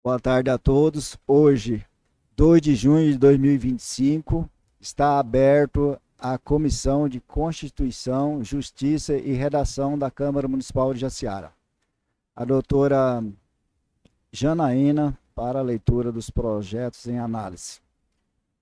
Boa tarde a todos. Hoje, 2 de junho de 2025, está aberto a Comissão de Constituição, Justiça e Redação da Câmara Municipal de Jaciara. A doutora Janaína para a leitura dos projetos em análise.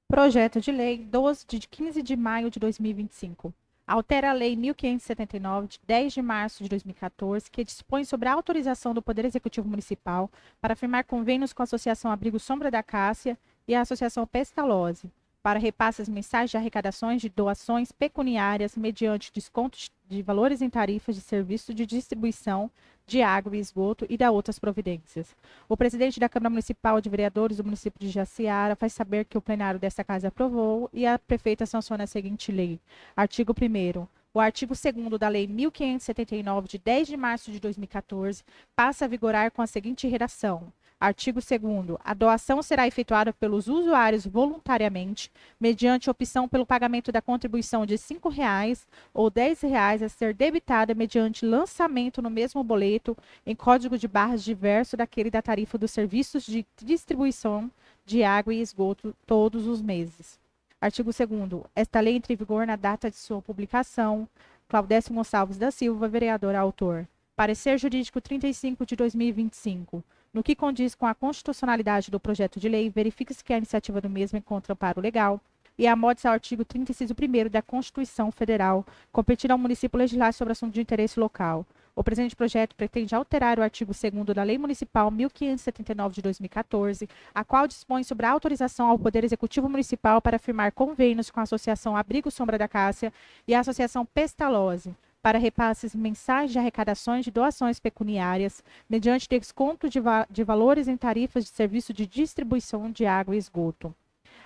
Projeto de Lei 12 de 15 de maio de 2025. Altera a Lei 1579, de 10 de março de 2014, que dispõe sobre a autorização do Poder Executivo Municipal para firmar convênios com a Associação Abrigo Sombra da Cássia e a Associação Pestalozzi, para repasses mensais de arrecadações de doações pecuniárias mediante descontos de valores em tarifas de serviço de distribuição de água e esgoto e da outras providências. O presidente da Câmara Municipal de Vereadores do município de Jaciara faz saber que o plenário desta casa aprovou e a prefeita sanciona a seguinte lei. Artigo 1º. O artigo 2º da Lei 1579, de 10 de março de 2014, passa a vigorar com a seguinte redação. Artigo 2º. A doação será efetuada pelos usuários voluntariamente, mediante opção pelo pagamento da contribuição de R$ 5,00 ou R$ 10,00 a ser debitada mediante lançamento no mesmo boleto em código de barras diverso daquele da tarifa dos serviços de distribuição de água e esgoto todos os meses. Artigo 2º. Esta lei entra em vigor na data de sua publicação. Claudécio Gonçalves da Silva, vereador autor. Parecer jurídico 35 de 2025. No que condiz com a constitucionalidade do projeto de lei, verifica-se que a iniciativa do mesmo encontra amparo legal e amode-se ao artigo 30, inciso 1º da Constituição Federal, competindo ao município legislar sobre assunto de interesse local. O presente projeto pretende alterar o artigo 2º da Lei Municipal 1579 de 2014, a qual dispõe sobre a autorização ao Poder Executivo Municipal para firmar convênios com a Associação Abrigo Sombra da Cássia e a Associação Pestalozzi, para repasses mensais de arrecadações de doações pecuniárias, mediante desconto de valores em tarifas de serviço de distribuição de água e esgoto.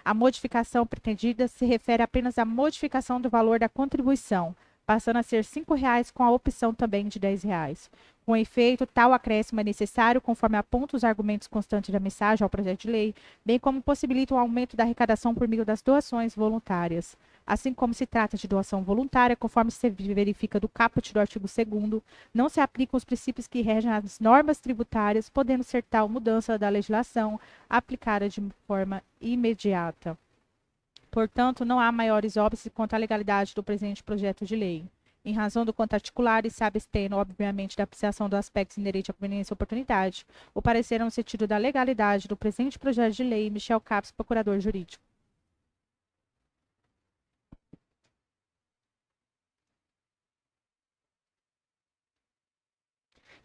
A modificação pretendida se refere apenas à modificação do valor da contribuição, passando a ser R$ 5,00 com a opção também de R$ 10,00. Com efeito, tal acréscimo é necessário conforme apontam os argumentos constantes da mensagem ao projeto de lei, bem como possibilita o aumento da arrecadação por meio das doações voluntárias. Assim como se trata de doação voluntária, conforme se verifica do caput do artigo 2º, não se aplicam os princípios que regem as normas tributárias, podendo ser tal mudança da legislação aplicada de forma imediata. Portanto, não há maiores óbices quanto à legalidade do presente projeto de lei. Em razão do quanto articular e se abstendo, obviamente, da apreciação dos aspectos inerentes à conveniência e oportunidade, o parecer no sentido da legalidade do presente projeto de lei, Michel Capes, procurador jurídico.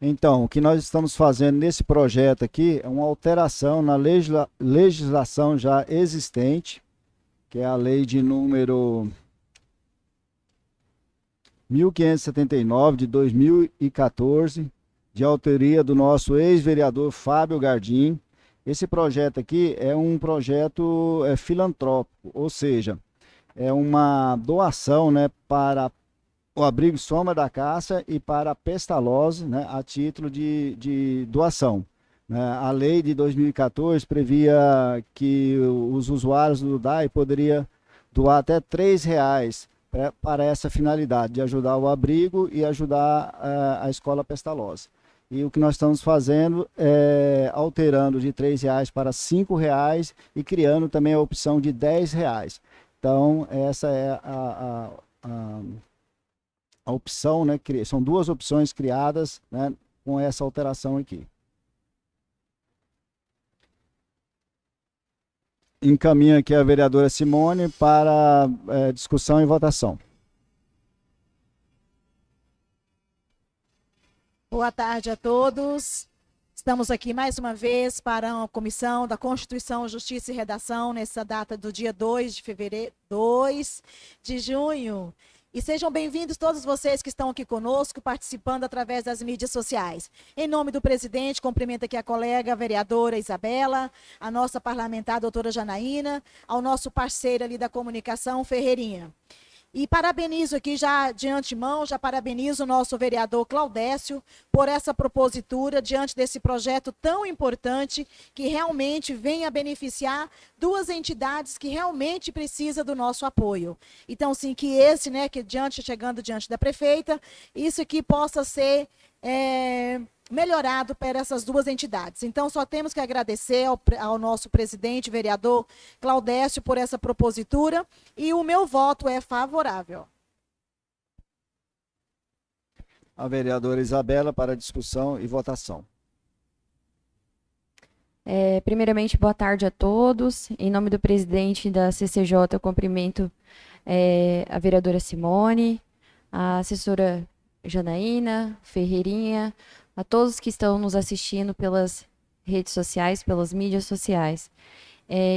Então, o que nós estamos fazendo nesse projeto aqui é uma alteração na legislação já existente, que é a lei de número 1579 de 2014, de autoria do nosso ex-vereador Fábio Gardim. Esse projeto aqui é um projeto filantrópico, ou seja, é uma doação, né, para o Abrigo Sombra da Cássia e para a Pestalozzi, né, a título de doação. A lei de 2014 previa que os usuários do DAI poderiam doar até R$ 3,00 para essa finalidade, de ajudar o abrigo e ajudar a escola Pestalozzi. E o que nós estamos fazendo é alterando de R$ 3,00 para R$ 5,00 e criando também a opção de R$ 10,00. Então, essa é a opção, né? São duas opções criadas, né, com essa alteração aqui. Encaminho aqui a vereadora Simone para discussão e votação. Boa tarde a todos. Estamos aqui mais uma vez para a Comissão da Constituição, Justiça e Redação, nessa data do dia 2 de fevereiro, 2 de junho. E sejam bem-vindos todos vocês que estão aqui conosco, participando através das mídias sociais. Em nome do presidente, cumprimento aqui a colega a vereadora Isabela, a nossa parlamentar, a doutora Janaína, ao nosso parceiro ali da comunicação, Ferreirinha. E parabenizo aqui já de antemão, já parabenizo o nosso vereador Claudécio por essa propositura diante desse projeto tão importante que realmente vem a beneficiar duas entidades que realmente precisam do nosso apoio. Então, sim, que esse, né, que chegando diante da prefeita, isso aqui possa ser melhorado para essas duas entidades. Então, só temos que agradecer ao nosso presidente, vereador Claudécio, por essa propositura, e o meu voto é favorável. A vereadora Isabela para discussão e votação. Primeiramente, boa tarde a todos. Em nome do presidente da CCJ, eu cumprimento a vereadora Simone, a assessora Janaína, Ferreirinha, a todos que estão nos assistindo pelas redes sociais, pelas mídias sociais.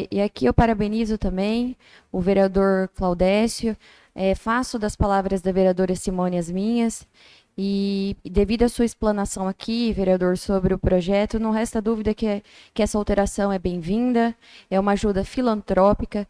E aqui eu parabenizo também o vereador Claudécio, faço das palavras da vereadora Simone as minhas, e devido à sua explanação aqui, vereador, sobre o projeto, não resta dúvida que essa alteração é bem-vinda, é uma ajuda filantrópica,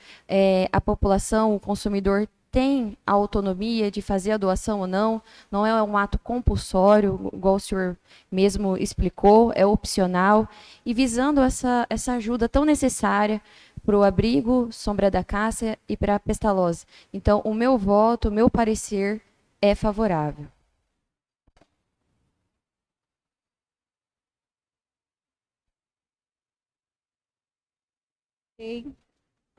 a população, o consumidor tem a autonomia de fazer a doação ou não, não é um ato compulsório, igual o senhor mesmo explicou, é opcional, e visando essa ajuda tão necessária para o abrigo, sombra da cássia e para a pestalose. Então, o meu voto, o meu parecer é favorável.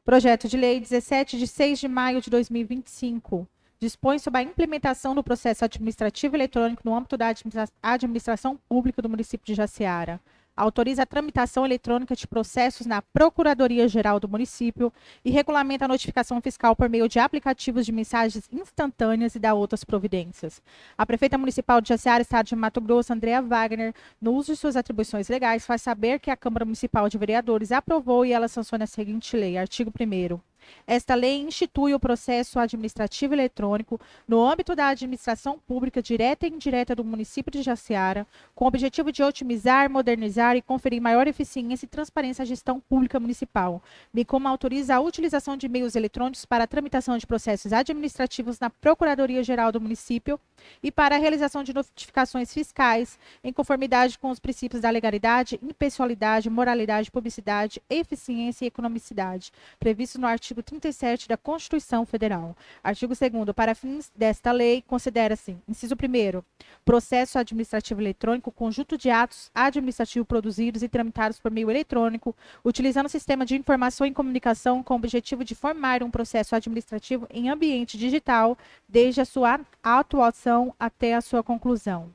Projeto de Lei 17, de 6 de maio de 2025, dispõe sobre a implementação do processo administrativo eletrônico no âmbito da administração pública do município de Jaciara. Autoriza a tramitação eletrônica de processos na Procuradoria-Geral do município e regulamenta a notificação fiscal por meio de aplicativos de mensagens instantâneas e dá outras providências. A prefeita municipal de Jaciara, Estado de Mato Grosso, Andrea Wagner, no uso de suas atribuições legais, faz saber que a Câmara Municipal de Vereadores aprovou e ela sanciona a seguinte lei. Artigo 1º. Esta lei institui o processo administrativo eletrônico no âmbito da administração pública direta e indireta do município de Jaciara, com o objetivo de otimizar, modernizar e conferir maior eficiência e transparência à gestão pública municipal, bem como autoriza a utilização de meios eletrônicos para a tramitação de processos administrativos na Procuradoria-Geral do município e para a realização de notificações fiscais, em conformidade com os princípios da legalidade, impessoalidade, moralidade, publicidade, eficiência e economicidade, previstos no artigo 37 da Constituição Federal. Artigo 2º. Para fins desta lei, considera-se, inciso 1º, processo administrativo eletrônico, conjunto de atos administrativos produzidos e tramitados por meio eletrônico, utilizando o sistema de informação e comunicação com o objetivo de formar um processo administrativo em ambiente digital, desde a sua atuação até a sua conclusão.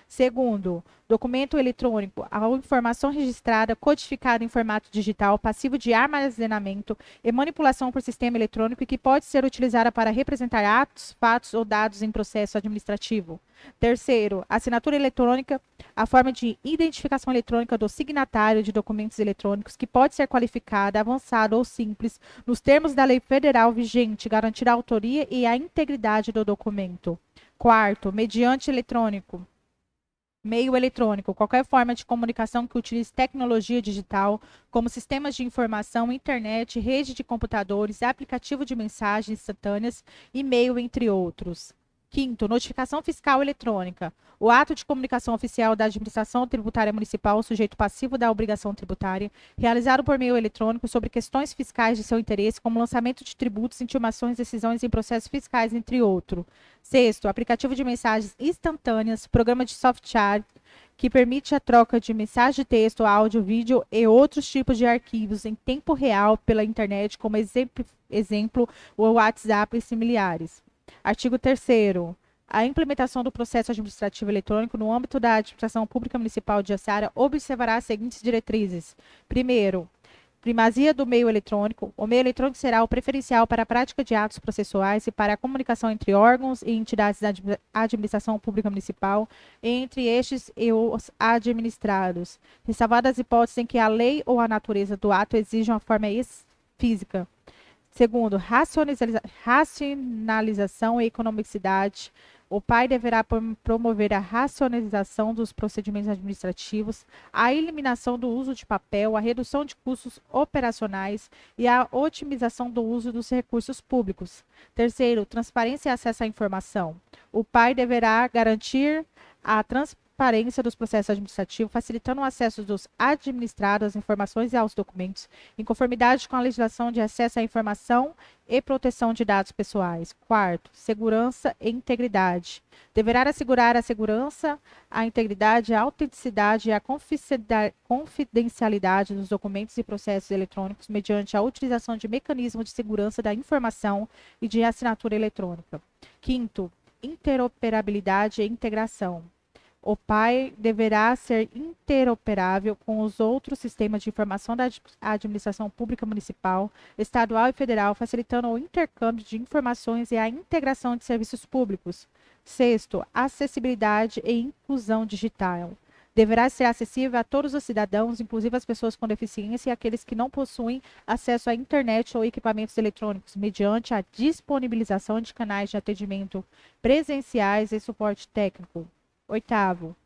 Segundo, documento eletrônico, a informação registrada, codificada em formato digital, passivo de armazenamento e manipulação por sistema eletrônico e que pode ser utilizada para representar atos, fatos ou dados em processo administrativo. Terceiro, assinatura eletrônica, a forma de identificação eletrônica do signatário de documentos eletrônicos que pode ser qualificada, avançada ou simples, nos termos da lei federal vigente, garantir a autoria e a integridade do documento. Quarto, mediante meio eletrônico, qualquer forma de comunicação que utilize tecnologia digital, como sistemas de informação, internet, rede de computadores, aplicativo de mensagens instantâneas, e-mail, entre outros. Quinto, notificação fiscal eletrônica. O ato de comunicação oficial da administração tributária municipal, sujeito passivo da obrigação tributária, realizado por meio eletrônico sobre questões fiscais de seu interesse, como lançamento de tributos, intimações, decisões em processos fiscais, entre outros. Sexto, aplicativo de mensagens instantâneas, programa de software que permite a troca de mensagem de texto, áudio, vídeo e outros tipos de arquivos em tempo real pela internet, como exemplo o WhatsApp e similares. Artigo 3º. A implementação do processo administrativo eletrônico no âmbito da administração pública municipal de Jaciara observará as seguintes diretrizes. Primeiro, primazia do meio eletrônico. O meio eletrônico será o preferencial para a prática de atos processuais e para a comunicação entre órgãos e entidades da administração pública municipal, entre estes e os administrados, ressalvadas as hipóteses em que a lei ou a natureza do ato exijam a forma física. Segundo, racionalização e economicidade. O PAI deverá promover a racionalização dos procedimentos administrativos, a eliminação do uso de papel, a redução de custos operacionais e a otimização do uso dos recursos públicos. Terceiro, transparência e acesso à informação. O PAI deverá garantir a transparência dos processos administrativos, facilitando o acesso dos administrados às informações e aos documentos, em conformidade com a legislação de acesso à informação e proteção de dados pessoais. Quarto, segurança e integridade. Deverá assegurar a segurança, a integridade, a autenticidade e a confidencialidade dos documentos e processos eletrônicos mediante a utilização de mecanismos de segurança da informação e de assinatura eletrônica. Quinto, interoperabilidade e integração. O PAI deverá ser interoperável com os outros sistemas de informação da administração pública municipal, estadual e federal, facilitando o intercâmbio de informações e a integração de serviços públicos. Sexto, acessibilidade e inclusão digital. Deverá ser acessível a todos os cidadãos, inclusive as pessoas com deficiência e aqueles que não possuem acesso à internet ou equipamentos eletrônicos, mediante a disponibilização de canais de atendimento presenciais e suporte técnico. Oitavo,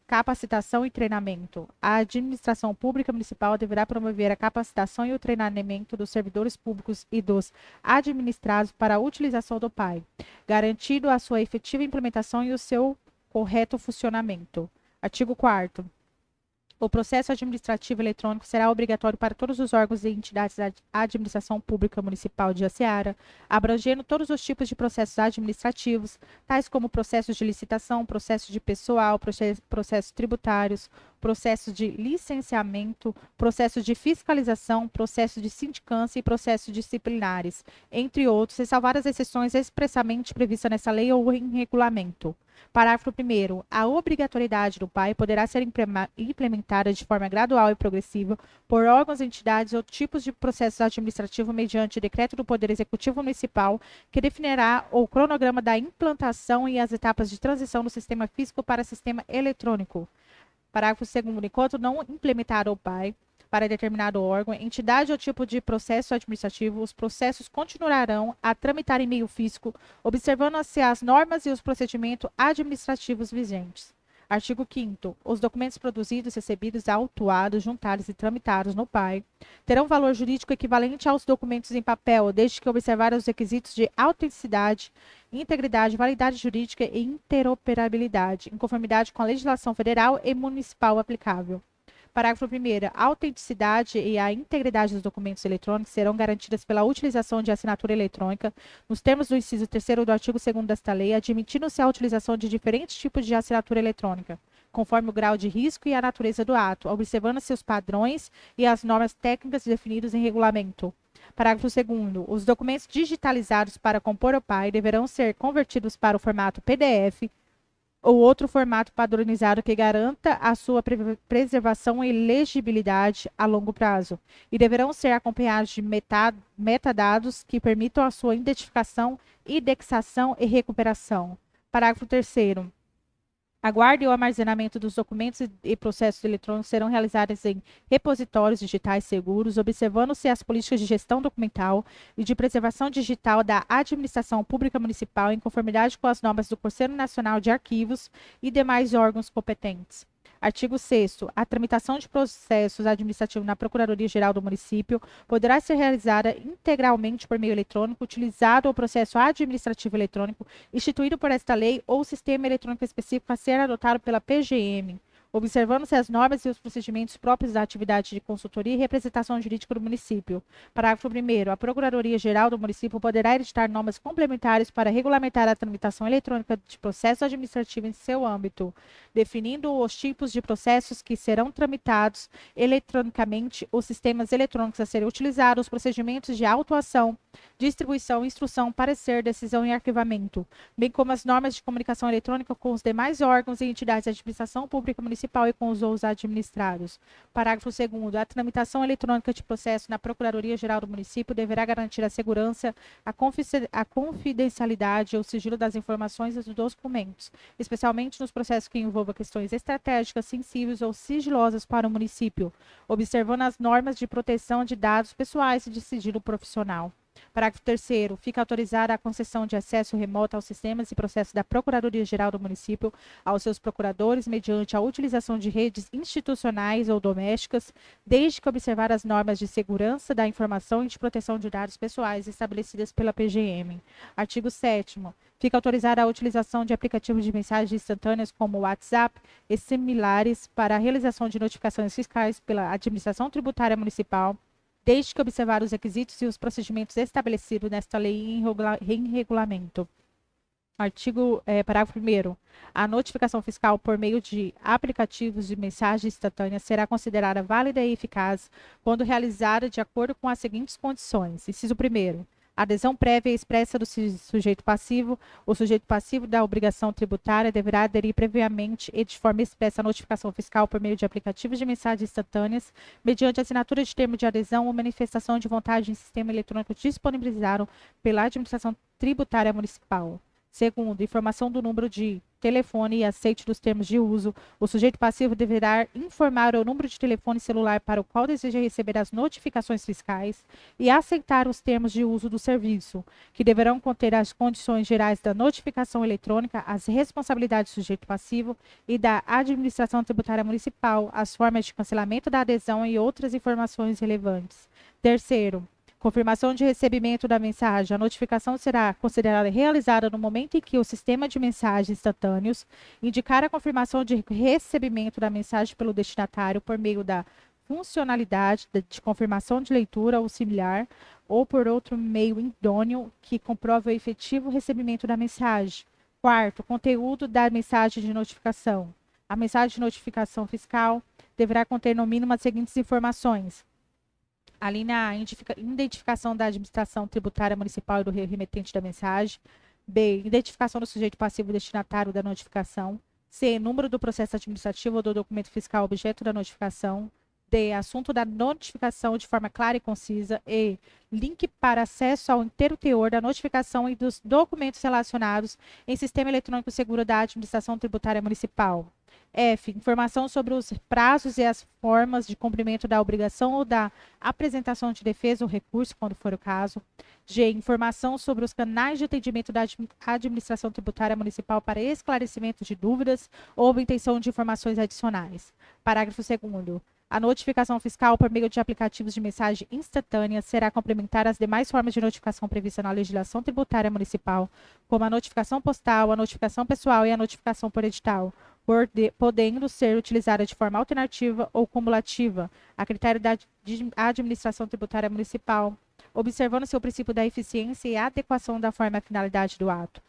capacitação e treinamento. A administração pública municipal deverá promover a capacitação e o treinamento dos servidores públicos e dos administrados para a utilização do PAI, garantindo a sua efetiva implementação e o seu correto funcionamento. Artigo 4º. O processo administrativo eletrônico será obrigatório para todos os órgãos e entidades da administração pública municipal de Jaciara, abrangendo todos os tipos de processos administrativos, tais como processos de licitação, processos de pessoal, processos tributários, processos de licenciamento, processos de fiscalização, processos de sindicância e processos disciplinares, entre outros, ressalvadas as exceções expressamente previstas nessa lei ou em regulamento. Parágrafo 1º. A obrigatoriedade do PAI poderá ser implementada de forma gradual e progressiva por órgãos, entidades ou tipos de processos administrativos mediante decreto do Poder Executivo Municipal, que definirá o cronograma da implantação e as etapas de transição do sistema físico para sistema eletrônico. Parágrafo 2º. Enquanto não implementar o PAI para determinado órgão, entidade ou tipo de processo administrativo, os processos continuarão a tramitar em meio físico, observando-se as normas e os procedimentos administrativos vigentes. Artigo 5º. Os documentos produzidos, recebidos, autuados, juntados e tramitados no PAI terão valor jurídico equivalente aos documentos em papel, desde que observarem os requisitos de autenticidade, integridade, validade jurídica e interoperabilidade, em conformidade com a legislação federal e municipal aplicável. Parágrafo 1º. A autenticidade e a integridade dos documentos eletrônicos serão garantidas pela utilização de assinatura eletrônica, nos termos do inciso 3º do artigo 2º desta lei, admitindo-se a utilização de diferentes tipos de assinatura eletrônica, conforme o grau de risco e a natureza do ato, observando-se os padrões e as normas técnicas definidos em regulamento. Parágrafo 2º. Os documentos digitalizados para compor o PAI deverão ser convertidos para o formato PDF ou outro formato padronizado que garanta a sua preservação e legibilidade a longo prazo, e deverão ser acompanhados de metadados que permitam a sua identificação, indexação e recuperação. Parágrafo 3º. A guarda e o armazenamento dos documentos e processos eletrônicos serão realizados em repositórios digitais seguros, observando-se as políticas de gestão documental e de preservação digital da administração pública municipal em conformidade com as normas do Conselho Nacional de Arquivos e demais órgãos competentes. Artigo 6º. A tramitação de processos administrativos na Procuradoria-Geral do Município poderá ser realizada integralmente por meio eletrônico, utilizado o processo administrativo eletrônico instituído por esta lei ou sistema eletrônico específico a ser adotado pela PGM, observando-se as normas e os procedimentos próprios da atividade de consultoria e representação jurídica do município. Parágrafo 1º. A Procuradoria-Geral do Município poderá editar normas complementares para regulamentar a tramitação eletrônica de processo administrativo em seu âmbito, definindo os tipos de processos que serão tramitados eletronicamente, os sistemas eletrônicos a serem utilizados, os procedimentos de autuação, distribuição, instrução, parecer, decisão e arquivamento, bem como as normas de comunicação eletrônica com os demais órgãos e entidades de administração pública municipal e com os outros administrados. Parágrafo 2º. A tramitação eletrônica de processo na Procuradoria-Geral do Município deverá garantir a segurança, a confidencialidade ou sigilo das informações e dos documentos, especialmente nos processos que envolvam questões estratégicas, sensíveis ou sigilosas para o município, observando as normas de proteção de dados pessoais e de sigilo profissional. Parágrafo 3º. Fica autorizada a concessão de acesso remoto aos sistemas e processos da Procuradoria-Geral do Município aos seus procuradores mediante a utilização de redes institucionais ou domésticas, desde que observar as normas de segurança da informação e de proteção de dados pessoais estabelecidas pela PGM. Artigo 7º. Fica autorizada a utilização de aplicativos de mensagens instantâneas como o WhatsApp e similares para a realização de notificações fiscais pela Administração Tributária Municipal, desde que observar os requisitos e os procedimentos estabelecidos nesta lei e em regulamento. Parágrafo 1º. A notificação fiscal por meio de aplicativos de mensagem instantânea será considerada válida e eficaz quando realizada de acordo com as seguintes condições. Inciso 1º. Adesão prévia e expressa do sujeito passivo. O sujeito passivo da obrigação tributária deverá aderir previamente e de forma expressa à notificação fiscal por meio de aplicativos de mensagens instantâneas, mediante assinatura de termo de adesão ou manifestação de vontade em sistema eletrônico disponibilizado pela Administração Tributária Municipal. Segundo, informação do número de telefone e aceite dos termos de uso. O sujeito passivo deverá informar o número de telefone celular para o qual deseja receber as notificações fiscais e aceitar os termos de uso do serviço, que deverão conter as condições gerais da notificação eletrônica, as responsabilidades do sujeito passivo e da Administração Tributária Municipal, as formas de cancelamento da adesão e outras informações relevantes. Terceiro, confirmação de recebimento da mensagem. A notificação será considerada realizada no momento em que o sistema de mensagens instantâneos indicar a confirmação de recebimento da mensagem pelo destinatário por meio da funcionalidade de confirmação de leitura ou similar, ou por outro meio idôneo que comprove o efetivo recebimento da mensagem. Quarto, conteúdo da mensagem de notificação. A mensagem de notificação fiscal deverá conter no mínimo as seguintes informações: a identificação da Administração Tributária Municipal e do remetente da mensagem. B, identificação do sujeito passivo destinatário da notificação. C, número do processo administrativo ou do documento fiscal objeto da notificação. D, assunto da notificação de forma clara e concisa. E, link para acesso ao inteiro teor da notificação e dos documentos relacionados em sistema eletrônico seguro da Administração Tributária Municipal. F, informação sobre os prazos e as formas de cumprimento da obrigação ou da apresentação de defesa ou recurso, quando for o caso. G, informação sobre os canais de atendimento da Administração Tributária Municipal para esclarecimento de dúvidas ou obtenção de informações adicionais. Parágrafo 2º. A notificação fiscal por meio de aplicativos de mensagem instantânea será complementar às demais formas de notificação previstas na legislação tributária municipal, como a notificação postal, a notificação pessoal e a notificação por edital, podendo ser utilizada de forma alternativa ou cumulativa, a critério da Administração Tributária Municipal, observando-se o princípio da eficiência e adequação da forma à finalidade do ato.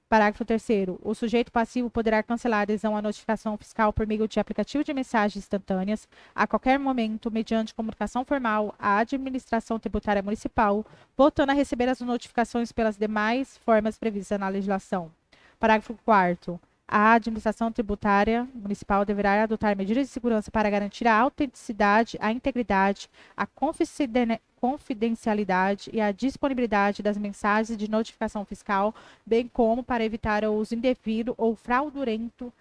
Parágrafo 3º. O sujeito passivo poderá cancelar a adesão à notificação fiscal por meio de aplicativo de mensagens instantâneas a qualquer momento, mediante comunicação formal à Administração Tributária Municipal, voltando a receber as notificações pelas demais formas previstas na legislação. Parágrafo 4º. A Administração Tributária Municipal deverá adotar medidas de segurança para garantir a autenticidade, a integridade, a confidencialidade e a disponibilidade das mensagens de notificação fiscal, bem como para evitar o uso indevido ou fraudulento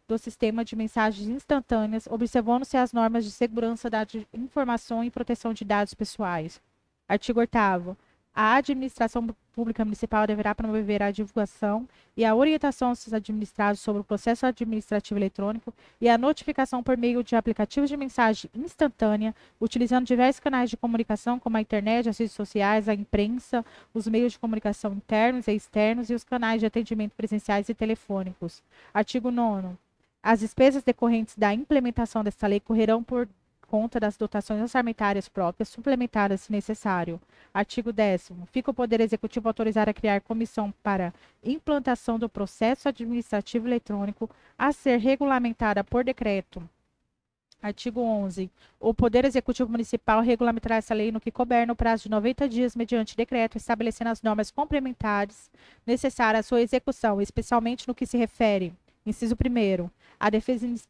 do sistema de mensagens instantâneas, observando-se as normas de segurança da informação e proteção de dados pessoais. Artigo 8º. A Administração Pública Municipal deverá promover a divulgação e a orientação aos seus administrados sobre o processo administrativo eletrônico e a notificação por meio de aplicativos de mensagem instantânea, utilizando diversos canais de comunicação, como a internet, as redes sociais, a imprensa, os meios de comunicação internos e externos e os canais de atendimento presenciais e telefônicos. Artigo 9º. As despesas decorrentes da implementação desta lei correrão por conta das dotações orçamentárias próprias, suplementadas se necessário. Artigo 10º. Fica o Poder Executivo autorizado a criar comissão para implantação do processo administrativo eletrônico a ser regulamentada por decreto. Artigo 11º. O Poder Executivo Municipal regulamentará essa lei no que couber no prazo de 90 dias mediante decreto, estabelecendo as normas complementares necessárias à sua execução, especialmente no que se refere. Inciso 1º.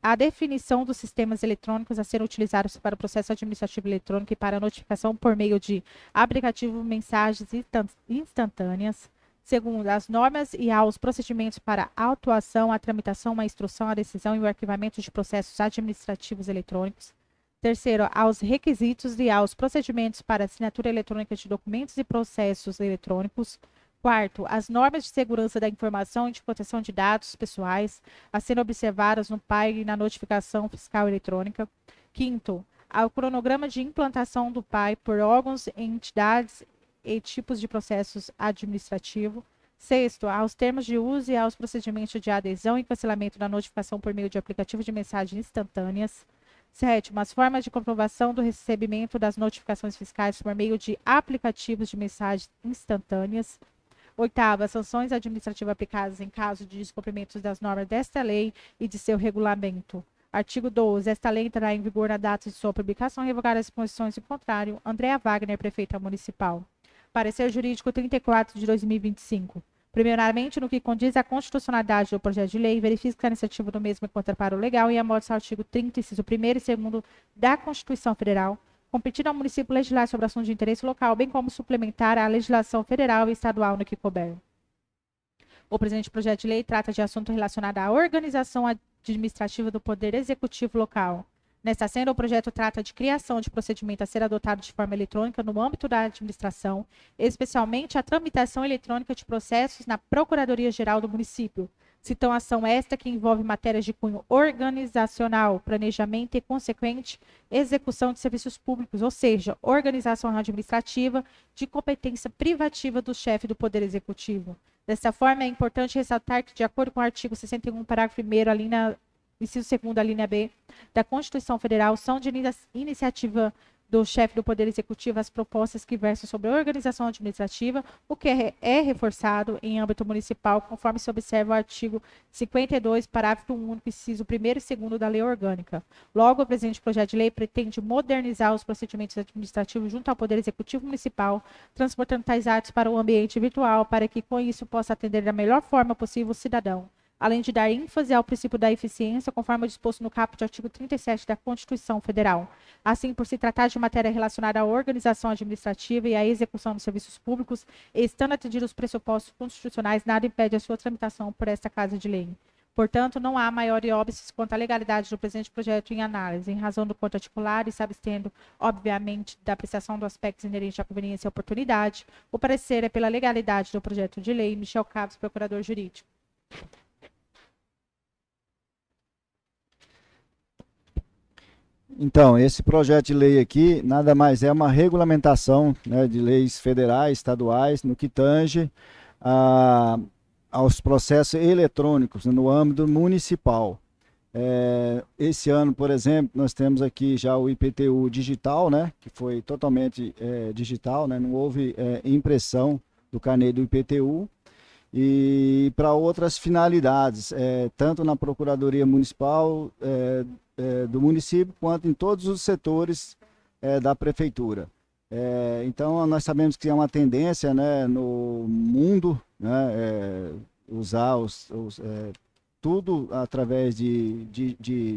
A definição dos sistemas eletrônicos a serem utilizados para o processo administrativo eletrônico e para a notificação por meio de aplicativo mensagens instantâneas. Segundo, as normas e aos procedimentos para a autuação, a tramitação, a instrução, a decisão e o arquivamento de processos administrativos eletrônicos. Terceiro, aos requisitos e aos procedimentos para assinatura eletrônica de documentos e processos eletrônicos. Quarto, as normas de segurança da informação e de proteção de dados pessoais a serem observadas no PAI e na notificação fiscal eletrônica. Quinto, ao cronograma de implantação do PAI por órgãos, entidades e tipos de processos administrativos. Sexto, aos termos de uso e aos procedimentos de adesão e cancelamento da notificação por meio de aplicativo de mensagens instantâneas. Sétimo, as formas de comprovação do recebimento das notificações fiscais por meio de aplicativos de mensagens instantâneas. Oitavo, as sanções administrativas aplicadas em caso de descumprimento das normas desta lei e de seu regulamento. Artigo 12. Esta lei entrará em vigor na data de sua publicação e revogar as disposições em contrário. Andréa Wagner, Prefeita Municipal. Parecer Jurídico 34 de 2025. Primeiramente, no que condiz à constitucionalidade do projeto de lei, verifica que a iniciativa do mesmo encontra para o legal e amostra o artigo 30, inciso 1º e 2º da Constituição Federal, competindo ao município legislar sobre assuntos de interesse local, bem como suplementar a legislação federal e estadual no que couber. O presente projeto de lei trata de assunto relacionado à organização administrativa do Poder Executivo local. Nesta senda, o projeto trata de criação de procedimento a ser adotado de forma eletrônica no âmbito da administração, especialmente a tramitação eletrônica de processos na Procuradoria-Geral do município. Situação esta que envolve matérias de cunho organizacional, planejamento e consequente execução de serviços públicos, ou seja, organização administrativa de competência privativa do chefe do Poder Executivo. Dessa forma, é importante ressaltar que, de acordo com o artigo 61, parágrafo 1º, a linha inciso 2º, a linha B, da Constituição Federal, são de iniciativa do chefe do Poder Executivo as propostas que versam sobre a organização administrativa, o que é reforçado em âmbito municipal, conforme se observa o artigo 52, parágrafo único, inciso 1º e 2º da Lei Orgânica. Logo, o presente projeto de lei pretende modernizar os procedimentos administrativos junto ao Poder Executivo Municipal, transportando tais atos para o ambiente virtual, para que, com isso, possa atender da melhor forma possível o cidadão, além de dar ênfase ao princípio da eficiência, conforme disposto no caput do artigo 37 da Constituição Federal. Assim, por se tratar de matéria relacionada à organização administrativa e à execução dos serviços públicos, e estando atendidos os pressupostos constitucionais, nada impede a sua tramitação por esta Casa de Lei. Portanto, não há maior óbice quanto à legalidade do presente projeto em análise, em razão do ponto articular e se abstendo, obviamente, da apreciação do aspecto inerente à conveniência e oportunidade. O parecer é pela legalidade do projeto de lei. Michel Caves, Procurador Jurídico. Então, esse projeto de lei aqui nada mais é uma regulamentação, né, de leis federais, estaduais, no que tange aos processos eletrônicos, né, no âmbito municipal. Esse ano, por exemplo, nós temos aqui já o IPTU digital, né, que foi totalmente digital, né, não houve impressão do carnê do IPTU. E para outras finalidades, tanto na Procuradoria Municipal do município, quanto em todos os setores da Prefeitura. Então, nós sabemos que é uma tendência, né, no mundo, né, usar tudo através de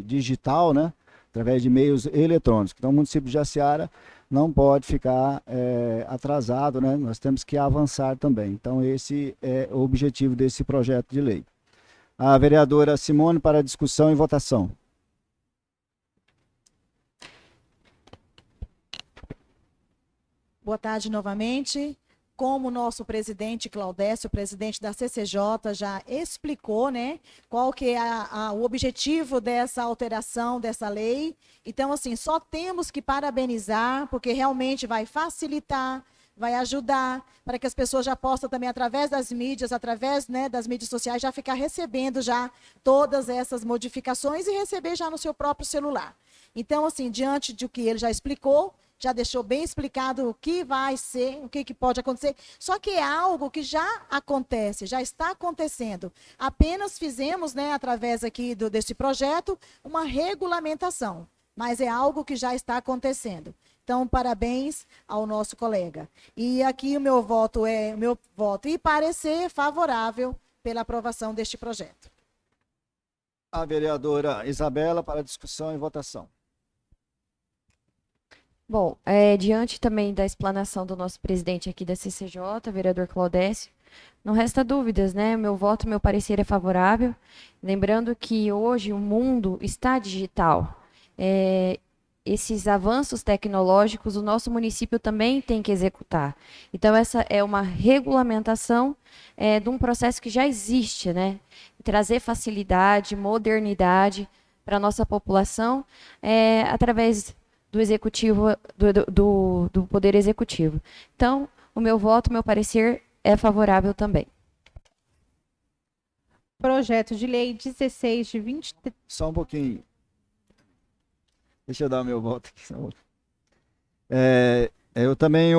digital, né, através de meios eletrônicos. Então, o município de Jaciara não pode ficar atrasado, né? Nós temos que avançar também. Então, esse é o objetivo desse projeto de lei. A vereadora Simone, para discussão e votação. Boa tarde novamente. Como o nosso presidente Claudécio, presidente da CCJ, já explicou, né, qual que é o objetivo dessa alteração dessa lei. Então, assim, só temos que parabenizar, porque realmente vai facilitar, vai ajudar para que as pessoas já possam também, através das mídias, através, né, das mídias sociais, já ficar recebendo já todas essas modificações e receber já no seu próprio celular. Então, assim, diante do que ele já explicou, já deixou bem explicado o que vai ser, o que pode acontecer. Só que é algo que já acontece, já está acontecendo. Apenas fizemos, né, através aqui desse projeto, uma regulamentação. Mas é algo que já está acontecendo. Então, parabéns ao nosso colega. E aqui o meu voto e parecer favorável pela aprovação deste projeto. A vereadora Isabela, para discussão e votação. Bom, diante também da explanação do nosso presidente aqui da CCJ, vereador Claudécio, não resta dúvidas, né? Meu voto, meu parecer é favorável. Lembrando que hoje o mundo está digital. esses avanços tecnológicos o nosso município também tem que executar. Então, essa é uma regulamentação de um processo que já existe, né? Trazer facilidade, modernidade para a nossa população através do executivo, do Poder Executivo. Então, o meu voto, meu parecer é favorável também. Projeto de lei 16 de 20... Só um pouquinho. Deixa eu dar o meu voto aqui. Eu também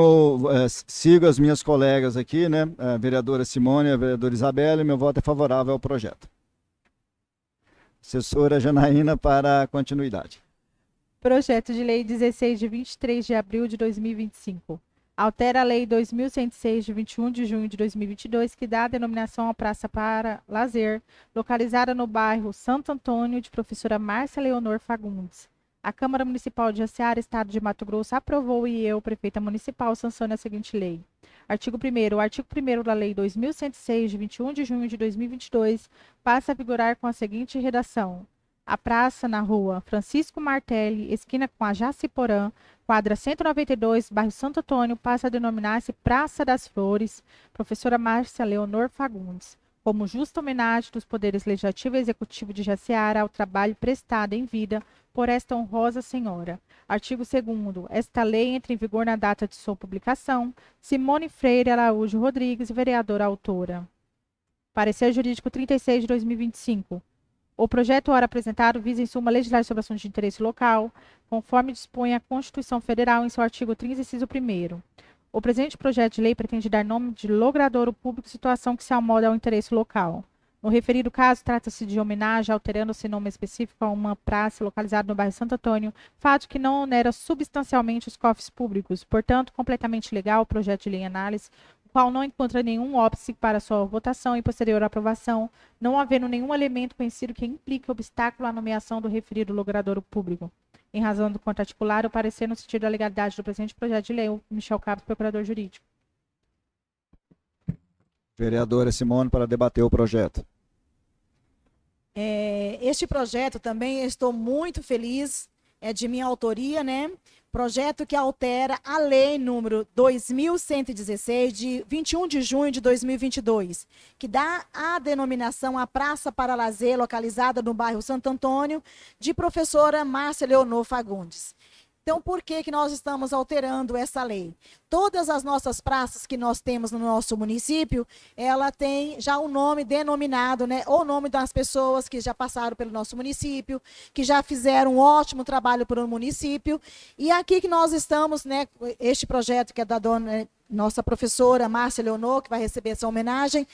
sigo as minhas colegas aqui, né? A vereadora Simone e a vereadora Isabela, e meu voto é favorável ao projeto. Assessora Janaína para a continuidade. Projeto de lei 16 de 23 de abril de 2025. Altera a lei 2106 de 21 de junho de 2022, que dá a denominação à Praça para Lazer, localizada no bairro Santo Antônio, de professora Márcia Leonor Fagundes. A Câmara Municipal de Jaciara, Estado de Mato Grosso, aprovou e eu, prefeita municipal, sanciono a seguinte lei. Artigo 1º. O artigo 1º da Lei 2106, de 21 de junho de 2022, passa a vigorar com a seguinte redação. A praça na rua Francisco Martelli, esquina com a Jaciporã, quadra 192, bairro Santo Antônio, passa a denominar-se Praça das Flores, professora Márcia Leonor Fagundes, como justa homenagem dos poderes legislativo e executivo de Jaciara ao trabalho prestado em vida por esta honrosa senhora. Artigo 2º. Esta lei entra em vigor na data de sua publicação. Simone Freire Araújo Rodrigues, vereadora autora. Parecer jurídico 36 de 2025. O projeto ora apresentado visa em suma legislar sobre assuntos de interesse local, conforme dispõe a Constituição Federal em seu artigo 30, inciso 1º. O presente projeto de lei pretende dar nome de logradouro público situação que se amolda ao interesse local. No referido caso, trata-se de homenagem, alterando-se nome específico a uma praça localizada no bairro Santo Antônio, fato que não onera substancialmente os cofres públicos. Portanto, completamente legal o projeto de lei em análise, o qual não encontra nenhum óbice para sua votação e posterior aprovação, não havendo nenhum elemento conhecido que implique obstáculo à nomeação do referido logradouro público. Em razão do contrarticular, o parecer no sentido da legalidade do presente projeto de lei, o Michel Cabos, procurador jurídico. Vereadora Simone para debater o projeto. Este projeto também estou muito feliz, é de minha autoria, né? Projeto que altera a lei número 2116, de 21 de junho de 2022, que dá a denominação à Praça para Lazer, localizada no bairro Santo Antônio, de professora Márcia Leonor Fagundes. Então, por que nós estamos alterando essa lei? Todas as nossas praças que nós temos no nosso município, ela tem já um nome denominado, né? Ou o nome das pessoas que já passaram pelo nosso município, que já fizeram um ótimo trabalho para o município. E aqui que nós estamos, né? Este projeto que é da nossa professora Márcia Leonor, que vai receber essa homenagem.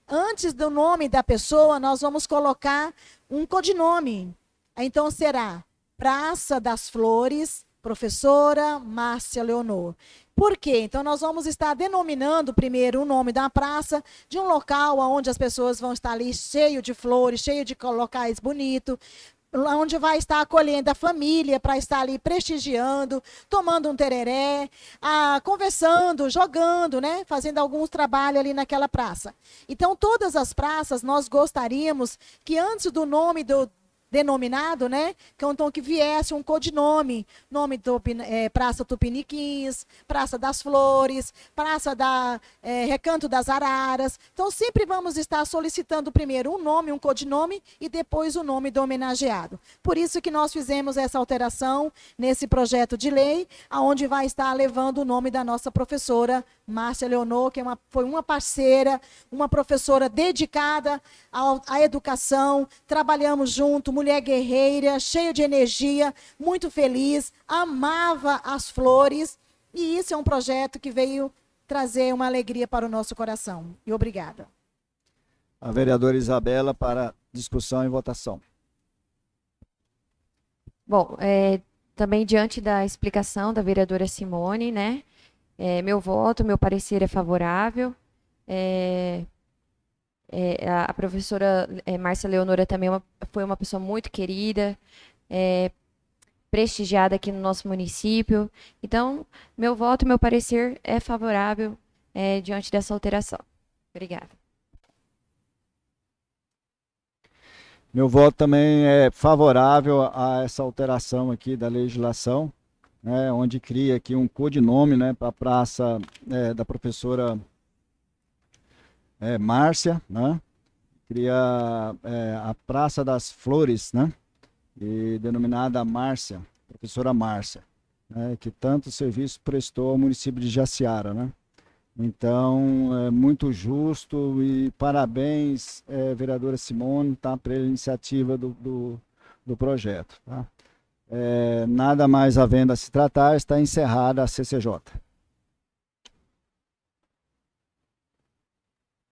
Antes do nome da pessoa, nós vamos colocar um codinome. Então, será Praça das Flores, professora Márcia Leonor. Por quê? Então, nós vamos estar denominando primeiro o nome da praça, de um local onde as pessoas vão estar ali cheio de flores, cheio de locais bonitos, onde vai estar acolhendo a família para estar ali prestigiando, tomando um tereré, conversando, jogando, né? Fazendo alguns trabalhos ali naquela praça. Então, todas as praças, nós gostaríamos que antes do nome denominado, né? Então, que viesse um codinome, nome do Praça Tupiniquins, Praça das Flores, Praça da Recanto das Araras. Então, sempre vamos estar solicitando primeiro um nome, um codinome e depois o nome do homenageado. Por isso que nós fizemos essa alteração nesse projeto de lei, aonde vai estar levando o nome da nossa professora Márcia Leonor, que foi uma parceira, uma professora dedicada à educação, trabalhamos junto, mulher guerreira, cheia de energia, muito feliz, amava as flores, e isso é um projeto que veio trazer uma alegria para o nosso coração. E obrigada. A vereadora Isabela para discussão e votação. Bom, também diante da explicação da vereadora Simone, né? Meu voto, meu parecer é favorável. A professora Márcia Leonora também foi uma pessoa muito querida, prestigiada aqui no nosso município. Então, meu voto, meu parecer é favorável diante dessa alteração. Obrigada. Meu voto também é favorável a essa alteração aqui da legislação, né, onde cria aqui um codinome, né, para a praça da professora Márcia, né, cria a Praça das Flores, né, e denominada Márcia, professora Márcia, né, que tanto serviço prestou ao município de Jaciara, né. Então, é muito justo e parabéns, vereadora Simone, tá, pela iniciativa do projeto. Tá? Nada mais havendo a se tratar, está encerrada a CCJ.